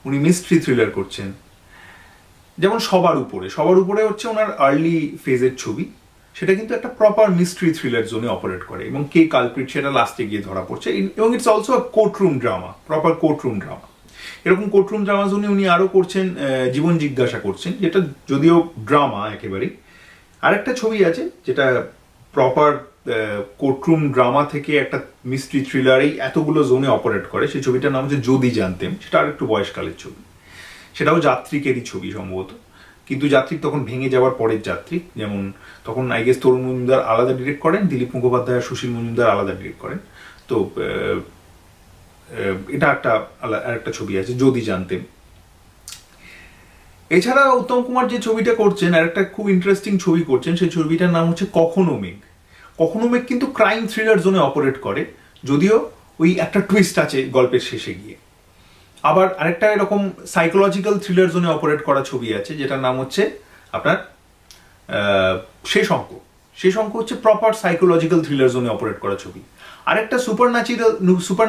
উনি মিস্ট্রি থ্রিলার করছেন। যেমন সবার উপরে হচ্ছে ওনার আর্লি ফেজের ছবি, সেটা কিন্তু একটা প্রপার মিস্ট্রি থ্রিলার জোনে অপারেট করে, এবং কে কালপ্রিট সেটা লাস্টে গিয়ে ধরা পড়ছে। এবং it's also courtroom drama, proper courtroom drama. এরকম কোর্টরুম ড্রামা জোনে উনি আরও করছেন জীবন জিজ্ঞাসা করছেন, যেটা যদিও ড্রামা একেবারেই। আরেকটা ছবি আছে যেটা প্রপার কোর্টরুম ড্রামা থেকে একটা মিস্ট্রি থ্রিলারেই এতগুলো জোনে অপারেট করে, সেই ছবিটার নাম হচ্ছে যদি জানতেম। সেটা আর একটু বয়সকালের ছবি, সেটাও যাত্রিকেরই ছবি সম্ভবত, কিন্তু যাত্রিক তখন ভেঙে যাওয়ার পরের যাত্রিক। যেমন তখন আই গেস তরুণ মজুমদার আলাদা ডিরেক্ট করেন, দিলীপ মুখোপাধ্যায় আর সুশীল মজুমদার আলাদা ডিরেক্ট করেন। তো এটা একটা ছবি আছে যদি জানতেম। এছাড়া উত্তম কুমার যে ছবিটা করছেন, আর একটা খুব ইন্টারেস্টিং ছবি করছেন, সেই ছবিটার নাম হচ্ছে কখনো মেঘ। কখনো মেঘ কিন্তু ক্রাইম থ্রিলার জোনে অপারেট করে, যদিও ওই একটা টুইস্ট আছে গল্পের শেষে গিয়ে। আবার আরেকটা এরকম সাইকোলজিক্যাল থ্রিলার জোনে অপারেট করা ছবি আছে, যেটার নাম হচ্ছে আপনার শেষ অঙ্ক। শেষ অঙ্ক হচ্ছে প্রপার সাইকোলজিক্যাল থ্রিলার জোনে অপারেট করা ছবি। আরেকটা সুপার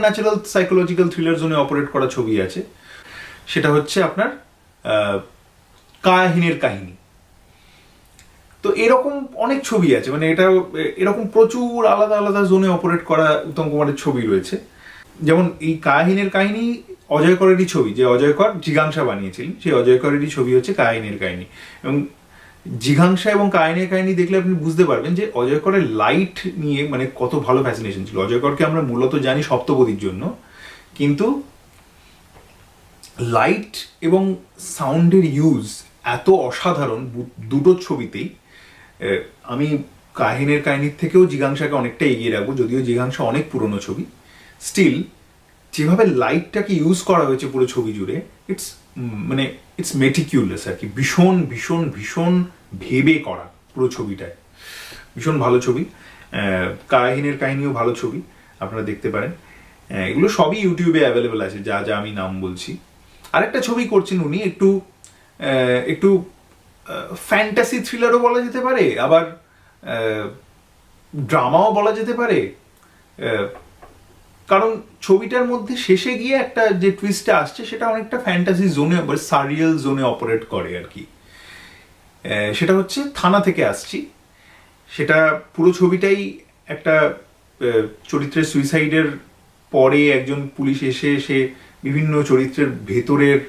ন্যাচারাল সাইকোলজিক্যাল থ্রিলার জোনে অপারেট করা ছবি আছে, সেটা হচ্ছে আপনার কাহিনীর কাহিনী। তো এরকম অনেক ছবি আছে, মানে এটা এরকম প্রচুর আলাদা আলাদা জোনে অপারেট করা উত্তম কুমারের ছবি রয়েছে। যেমন এই কাহিনীর কাহিনী অজয় করেরই ছবি, যে অজয় কর জিঘাংসা বানিয়েছিলেন, সেই অজয় করেরই ছবি হচ্ছে কাহিনীর কাহিনী। এবং জিঘাংসা এবং কাহিনীর কাহিনী দেখলে আপনি বুঝতে পারবেন যে অজয় করের লাইট নিয়ে মানে কত ভালো ফ্যাসিনেশন ছিল। অজয় করকে আমরা মূলত জানি সপ্তপদীর জন্য, কিন্তু লাইট এবং সাউন্ডের ইউজ এত অসাধারণ দুটো ছবিতেই। আমি কাহিনীর কাহিনীর থেকেও জিঘাংসাকে অনেকটা এগিয়ে রাখবো, যদিও জিঘাংসা অনেক পুরনো ছবি। স্টিল যেভাবে লাইটটাকে ইউজ করা হয়েছে পুরো ছবি জুড়ে, ইটস মেটিকিউলাস আর কি, ভীষণ ভীষণ ভীষণ ভেবে করা পুরো ছবিটায়। ভীষণ ভালো ছবি। কাহিনীর কাহিনীও ভালো ছবি, আপনারা দেখতে পারেন। এগুলো সবই ইউটিউবে অ্যাভেলেবেল আছে, যা যা আমি নাম বলছি। আরেকটা ছবি করছেন উনি, একটু ফ্যান্টাসি থ্রিলারও বলা যেতে পারে, আবার ড্রামাও বলা যেতে পারে। কারণ ছবিটার মধ্যে শেষে গিয়ে একটা যে টুইস্টটা আসছে, সেটা অনেকটা ফ্যান্টাসি জোনে, সারিয়াল জোনে অপারেট করে আর কি। সেটা হচ্ছে থানা থেকে আসছি। সেটা পুরো ছবিটাই একটা চরিত্রের সুইসাইডের পরে একজন পুলিশ এসে সে বিভিন্ন চরিত্রের ভেতরের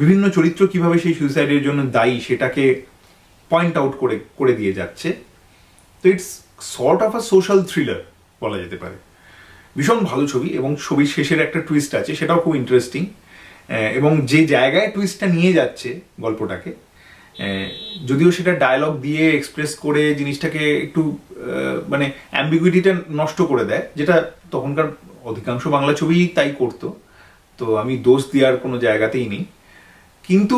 বিভিন্ন চরিত্র কিভাবে সেই সুইসাইডের জন্য দায়ী সেটাকে পয়েন্ট আউট করে দিয়ে যাচ্ছে। তো it's sort of a social thriller বলা যেতে পারে। ভীষণ ভালো ছবি, এবং ছবির শেষের একটা টুইস্ট আছে, সেটাও খুব ইন্টারেস্টিং। এবং যে জায়গায় টুইস্টটা নিয়ে যাচ্ছে গল্পটাকে, যদিও সেটা ডায়লগ দিয়ে এক্সপ্রেস করে জিনিসটাকে একটু মানে অ্যাম্বিগুইটিটা নষ্ট করে দেয়, যেটা তখনকার অধিকাংশ বাংলা ছবি তাই করতো, তো আমি দোষ দেওয়ার কোনো জায়গাতেই নেই। কিন্তু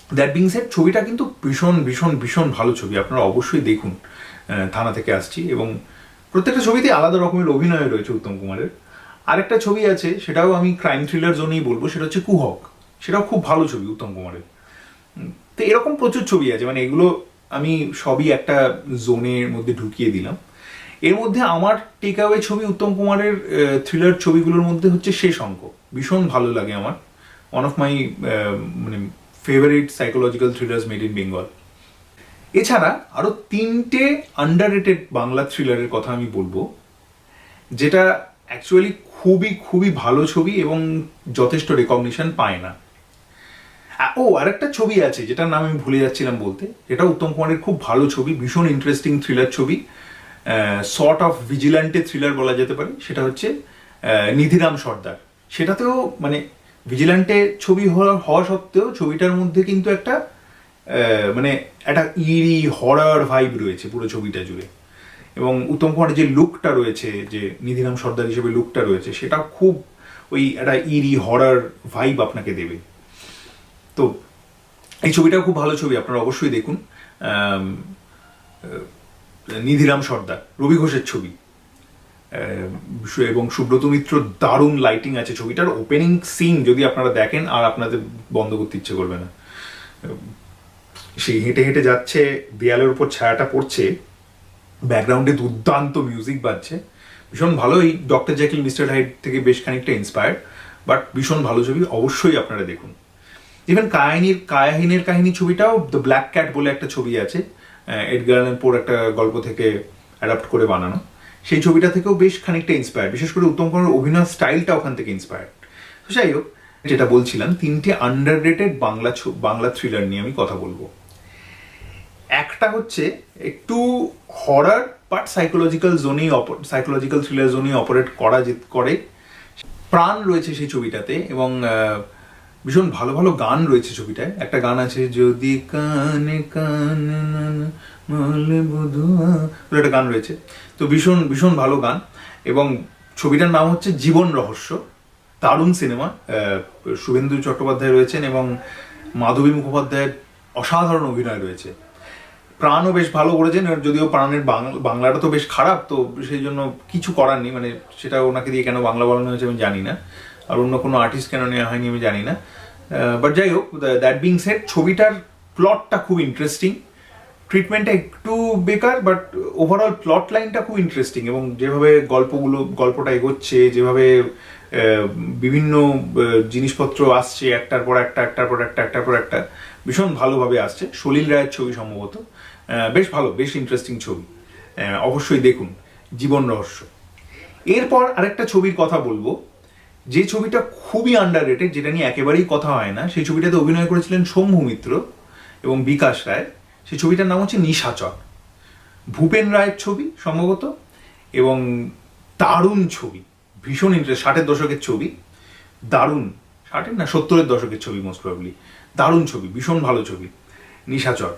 দ্যাট বিং সেড ছবিটা কিন্তু ভীষণ ভীষণ ভীষণ ভালো ছবি, আপনারা অবশ্যই দেখুন। থানা থেকে আসছি, এবং প্রত্যেকটা ছবিতে আলাদা রকমের অভিনয় রয়েছে উত্তম কুমারের। আরেকটা ছবি আছে, সেটাও আমি ক্রাইম থ্রিলার জোনেই বলবো, সেটা হচ্ছে কুহক। সেটাও খুব ভালো ছবি উত্তম কুমারের। তো এরকম প্রচুর ছবি আছে, মানে এগুলো আমি সবই একটা জোনের মধ্যে ঢুকিয়ে দিলাম। এর মধ্যে আমার টেক অ্যাওয়ে ছবি উত্তম কুমারের থ্রিলার ছবিগুলোর মধ্যে হচ্ছে শেষ অঙ্ক, ভীষণ ভালো লাগে আমার। ওয়ান অফ মাই মানে favourite psychological thrillers made in Bengal. এছাড়া আরো 3টে আন্ডাররেটেড বাংলা থ্রিলারের কথা আমি বলবো, যেটা অ্যাকচুয়ালি খুবই খুবই ভালো ছবি এবং যথেষ্ট রেকগনিশন পায় না। আরেকটা ছবি আছে যেটার নাম আমি ভুলে যাচ্ছিলাম বলতে, এটা উত্তম কুমারের খুব ভালো ছবি, ভীষণ ইন্টারেস্টিং থ্রিলার ছবি, সর্ট অফ ভিজিল্যান্টে থ্রিলার বলা যেতে পারে। সেটা হচ্ছে নিধিরাম সর্দার। সেটাতেও মানে ভিজিল্যান্টে ছবি হওয়া সত্ত্বেও ছবিটার মধ্যে কিন্তু একটা মানে একটা ইরি হরার ভাইব রয়েছে পুরো ছবিটা জুড়ে। এবং উত্তম কুমারের যে লুকটা রয়েছে, যে নিধিরাম সর্দার হিসেবে লুকটা রয়েছে, সেটা খুব ওই একটা ইরি হরার ভাইব আপনাকে দেবে। তো এই ছবিটাও খুব ভালো ছবি, আপনারা অবশ্যই দেখুন। নিধিরাম সর্দার, রবি ঘোষের ছবি, এবং সুব্রত মিত্র, দারুণ লাইটিং আছে ছবিটার। ওপেনিং সিন যদি আপনারা দেখেন আর আপনাদের বন্ধ করতে ইচ্ছে করবে না। সেই হেঁটে হেঁটে যাচ্ছে, দেয়ালের উপর ছায়াটা পড়ছে, ব্যাকগ্রাউন্ডে দুর্দান্ত মিউজিক বাজছে, ভীষণ ভালো। এই ডক্টর জ্যাকিল মিস্টার হাইড থেকে বেশ খানিকটা ইন্সপায়ার্ড, বাট ভীষণ ভালো ছবি, অবশ্যই আপনারা দেখুন। ইভেন কায়াহিনের কাহিনী ছবিটাও দ্য ব্ল্যাক ক্যাট বলে একটা ছবি আছে, এডগার অ্যালান পোর একটা গল্প থেকে অ্যাডাপ্ট করে বানানো। সেই ছবিটা থেকেও বেশ খানিকটা ইন্সপায়ার্ড, বিশেষ করে উত্তম কুমারের অভিনয় স্টাইলটা ওখান থেকে ইন্সপায়ার্ড। তো যাই হোক, যেটা বলছিলাম, 3টে আন্ডাররেটেড বাংলা থ্রিলার নিয়ে আমি কথা বলবো। একটা হচ্ছে একটু হরার বাট সাইকোলজিক্যাল থ্রিলার জোনেই অপারেট করে। প্রাণ রয়েছে সেই ছবিটাতে, এবং ভীষণ ভালো ভালো গান রয়েছে ছবিটায়। একটা গান আছে, যদি কানে কান একটা গান রয়েছে, তো ভীষণ ভীষণ ভালো গান। এবং ছবিটার নাম হচ্ছে জীবন রহস্য, দারুণ সিনেমা। শুভেন্দু চট্টোপাধ্যায় রয়েছেন এবং মাধবী মুখোপাধ্যায়ের অসাধারণ অভিনয় রয়েছে। প্রাণও বেশ ভালো করেছেন, যদিও প্রাণের বাংলাটা তো বেশ খারাপ, তো সেই জন্য কিছু করার নেই, মানে সেটা ওনাকে দিয়ে কেন বাংলা বলানো হয়েছে আমি জানি না, আর অন্য কোনো আর্টিস্ট কেন নেওয়া হয়নি আমি জানি না। বাট যাই হোক, দ্যাট বিং সেড ছবিটার প্লটটা খুব ইন্টারেস্টিং, ট্রিটমেন্টটা একটু বেকার, বাট ওভারঅল প্লট লাইনটা খুব ইন্টারেস্টিং। এবং যেভাবে গল্পটা এগোচ্ছে, যেভাবে বিভিন্ন জিনিসপত্র আসছে একটার পর একটা ভীষণ ভালোভাবে আসছে। সলিল রায়ের ছবি সম্ভবত, বেশ ভালো, বেশ ইন্টারেস্টিং ছবি, অবশ্যই দেখুন জীবন রহস্য। এরপর আরেকটা ছবির কথা বলবো, যে ছবিটা খুবই আন্ডাররেটেড, যেটা নিয়ে একেবারেই কথা হয় না। সেই ছবিটাতে অভিনয় করেছিলেন শম্ভু মিত্র এবং বিকাশ রায়। সেই ছবিটার নাম হচ্ছে নিশাচর, ভূপেন রায়ের ছবি সম্ভবত, এবং দারুণ ছবি, ভীষণ ইন্টারেস্ট। 60-এর দশকের ছবি, দারুণ। 60-এর না 70-এর দশকের ছবি মোস্ট প্রবাবলি, দারুণ ছবি, ভীষণ ভালো ছবি নিশাচর।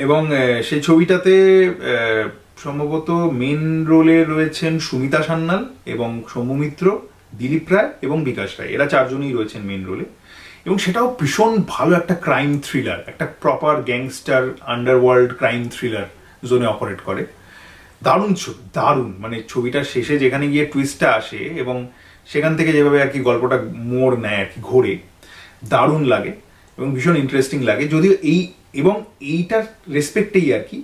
এবং সেই ছবিটাতে সম্ভবত মেন রোলে রয়েছেন সুমিতা সান্যাল এবং শম্ভু মিত্র, দিলীপ রায় এবং বিকাশ রায়, এরা 4জনই রয়েছেন মেন রোলে। এবং সেটাও ভীষণ ভালো একটা ক্রাইম থ্রিলার, একটা proper gangster underworld crime thriller জোনে অপারেট করে। দারুণ ছবি, দারুণ। মানে ছবিটার শেষে যেখানে গিয়ে টুইস্টটা আসে এবং সেখান থেকে যেভাবে আর কি গল্পটা মোড় নেয় আর কি, ঘোরে, দারুণ লাগে এবং ভীষণ ইন্টারেস্টিং লাগে। যদিও এইটার রেসপেক্টেই আর কি,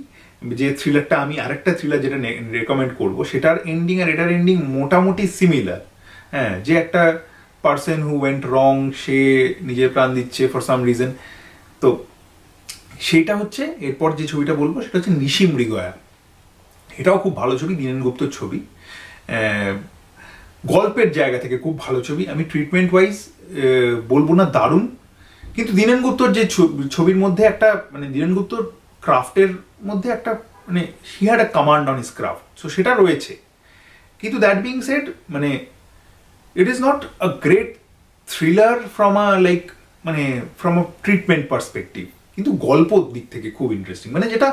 যে থ্রিলারটা আমি আরেকটা থ্রিলার যেটা রেকমেন্ড করবো, সেটার এন্ডিং আর এটার এন্ডিং মোটামুটি সিমিলার। হ্যাঁ, যে একটা পার্সন হু ওয়েন্ট রং, সে নিজের প্রাণ দিচ্ছে ফর সাম রিজন। তো সেটা হচ্ছে, এরপর যে ছবিটা বলবো সেটা হচ্ছে নিশি মৃগয়া। এটাও খুব ভালো ছবি, দীনেন গুপ্তর ছবি, গল্পের জায়গা থেকে খুব ভালো ছবি। আমি ট্রিটমেন্ট ওয়াইজ বলবো না দারুণ, কিন্তু দীনেন গুপ্তর যে ছবির মধ্যে একটা মানে দীনেন গুপ্তর ক্রাফটের মধ্যে একটা মানে he had a command on his craft, so সেটা রয়েছে। কিন্তু দ্যাট বিং সেড, মানে it is not a great thriller from a treatment perspective, কিন্তু গল্পর দিক থেকে খুব ইন্টারেস্টিং। মানে যেটা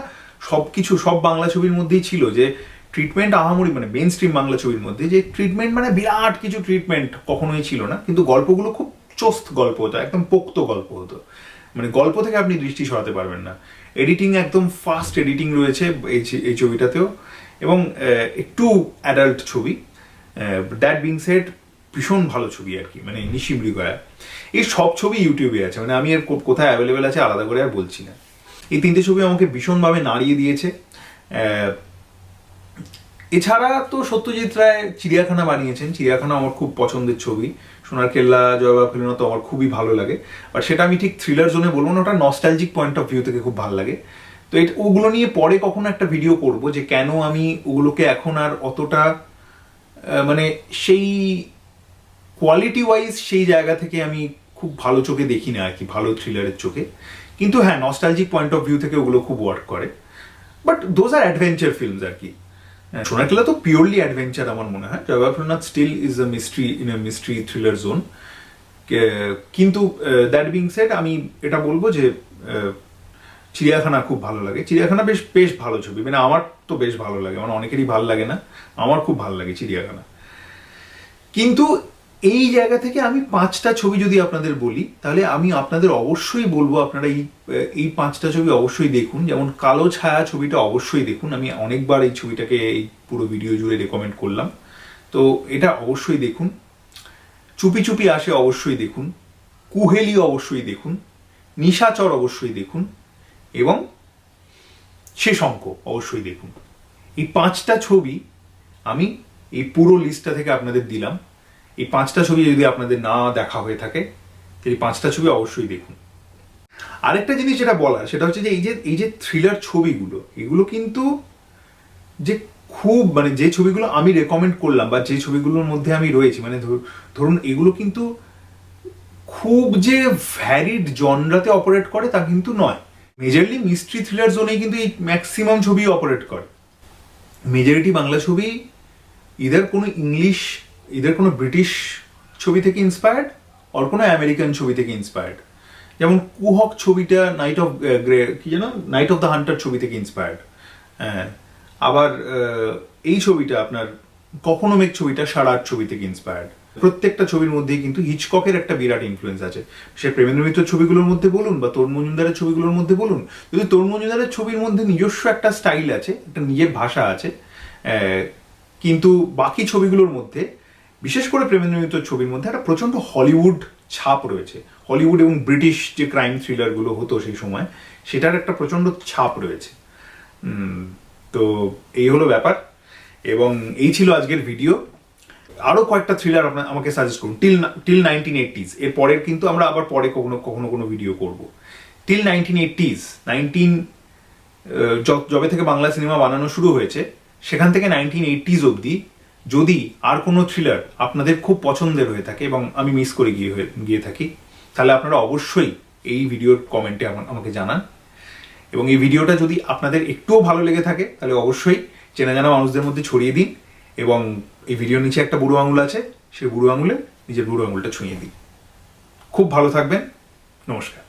সব বাংলা ছবির মধ্যেই ছিল, যে ট্রিটমেন্ট আহামরি মানে মেন স্ট্রিম বাংলা ছবির মধ্যে যে ট্রিটমেন্ট মানে বিরাট কিছু ট্রিটমেন্ট কখনোই ছিল না, কিন্তু গল্পগুলো খুব চোস্ত গল্প হতো, একদম পোক্ত গল্প হতো, মানে গল্প থেকে আপনি দৃষ্টি সরাতে পারবেন না। এডিটিং একদম ফাস্ট এডিটিং রয়েছে এই ছবিটাতেও, এবং একটু অ্যাডাল্ট ছবি। দ্যাট বিং সেড ভীষণ ভালো ছবি আর কি, মানে নিশি মৃগয়া। এই সব ছবি ইউটিউবে আছে, মানে আমি আর কোথায় অ্যাভেলেবেল আছে আলাদা করে আর বলছি না। এই তিনটে ছবি আমাকে ভীষণভাবে নাড়িয়ে দিয়েছে। এছাড়া তো সত্যজিৎ রায় চিড়িয়াখানা বানিয়েছেন, চিড়িয়াখানা আমার খুব পছন্দের ছবি। সোনার কেল্লা, জয়বাব ফেলুনা তো আমার খুবই ভালো লাগে, বাট সেটা আমি ঠিক থ্রিলার জোনে বলবো না, ওটা নস্টালজিক পয়েন্ট অফ ভিউ থেকে খুব ভালো লাগে। তো ওগুলো নিয়ে পরে কখনো একটা ভিডিও করব, যে কেন আমি ওগুলোকে এখন আর অতটা মানে সেই কোয়ালিটি ওয়াইজ সেই জায়গা থেকে আমি খুব ভালো চোখে দেখি না আর কি, ভালো থ্রিলারের চোখে। কিন্তু হ্যাঁ, নস্টালজিক পয়েন্ট অফ ভিউ থেকে ওগুলো খুব ওয়ার্ক করে, but those are adventure films আর কি। সোনার কেল্লা তো পিওরলি অ্যাডভেঞ্চার আমার মনে হয়। Joy Baba Felunath still is a mystery, in a mystery thriller zone. কিন্তু দ্যাট বিং সেড আমি এটা বলবো যে চিড়িয়াখানা খুব ভালো লাগে। চিড়িয়াখানা বেশ বেশ ভালো ছবি, মানে আমার তো বেশ ভালো লাগে, মানে অনেকেরই ভালো লাগে না, আমার খুব ভালো লাগে চিড়িয়াখানা। কিন্তু এই জায়গা থেকে আমি 5টা ছবি যদি আপনাদের বলি, তাহলে আমি আপনাদের অবশ্যই বলবো আপনারা এই 5টা ছবি অবশ্যই দেখুন। যেমন কালো ছায়া ছবিটা অবশ্যই দেখুন, আমি অনেকবার এই ছবিটাকে এই পুরো ভিডিও জুড়ে রেকমেন্ড করলাম, তো এটা অবশ্যই দেখুন। চুপি চুপি আসে অবশ্যই দেখুন, কুহেলি অবশ্যই দেখুন, নিশাচর অবশ্যই দেখুন, এবং শেষঙ্ক অবশ্যই দেখুন। এই 5টা ছবি আমি এই পুরো লিস্টটা থেকে আপনাদের দিলাম। এই 5টা ছবি যদি আপনাদের না দেখা হয়ে থাকে, এই 5টা ছবি অবশ্যই দেখুন। আরেকটা জিনিস যেটা বলার, সেটা হচ্ছে যে এই যে থ্রিলার ছবিগুলো, এগুলো কিন্তু যে খুব মানে যে ছবিগুলো আমি রেকমেন্ড করলাম বা যে ছবিগুলোর মধ্যে আমি রয়েছি, মানে ধরুন এগুলো কিন্তু খুব যে ভ্যারিড জনরাতে অপারেট করে তা কিন্তু নয়। মেজরলি মিস্ট্রি থ্রিলার জোনেই কিন্তু এই ম্যাক্সিমাম ছবি অপারেট করে। মেজরিটি বাংলা ছবি ইদার কোনো ইংলিশ, ইদার কোনো ব্রিটিশ ছবি থেকে ইন্সপায়ার্ড, আর কোনো আমেরিকান ছবি থেকে ইন্সপায়ার্ড। যেমন কুহক ছবিটা night of night of the Hunter ছবি থেকে ইন্সপায়ার্ড। হ্যাঁ, আবার এই ছবিটা আপনার কখনো মেঘ ছবিটা সারাট ছবি থেকে ইন্সপায়ার্ড। প্রত্যেকটা ছবির মধ্যেই কিন্তু হিচককের একটা বিরাট ইনফ্লুয়েন্স আছে। সে প্রেমেন্দ্র মিত্র ছবিগুলোর মধ্যে বলুন বা তরুণ মজুমদারের ছবিগুলোর মধ্যে বলুন, যদি তরুণ মজুমদারের ছবির মধ্যে নিজস্ব একটা স্টাইল আছে, একটা নিজের ভাষা আছে, কিন্তু বাকি ছবিগুলোর মধ্যে, বিশেষ করে প্রেমেন্দ্র মিত্র ছবির মধ্যে একটা প্রচণ্ড হলিউড ছাপ রয়েছে। হলিউড এবং ব্রিটিশ যে ক্রাইম থ্রিলারগুলো হতো সেই সময়, সেটার একটা প্রচণ্ড ছাপ রয়েছে। তো এই হলো ব্যাপার, এবং এই ছিল আজকের ভিডিও। আরও কয়েকটা থ্রিলার আমাকে সাজেস্ট করুন টিল 1980s। এর পরের কিন্তু আমরা আবার পরে কখনো ভিডিও করব। টিল 1980s, যবে থেকে বাংলা সিনেমা বানানো শুরু হয়েছে সেখান থেকে 1980s অবধি যদি আর কোনো থ্রিলার আপনাদের খুব পছন্দের হয়ে থাকে এবং আমি মিস করে গিয়ে থাকি, তাহলে আপনারা অবশ্যই এই ভিডিওর কমেন্টে আমাকে জানান। এবং এই ভিডিওটা যদি আপনাদের একটুও ভালো লেগে থাকে, তাহলে অবশ্যই চেনা জানা মানুষদের মধ্যে ছড়িয়ে দিন, এবং এই ভিডিওর নিচে একটা বুড়ো আঙুল আছে, সেই বুড়ো আঙুলে নিজের বুড়ো আঙুলটা ছুঁয়ে দিন। খুব ভালো থাকবেন, নমস্কার।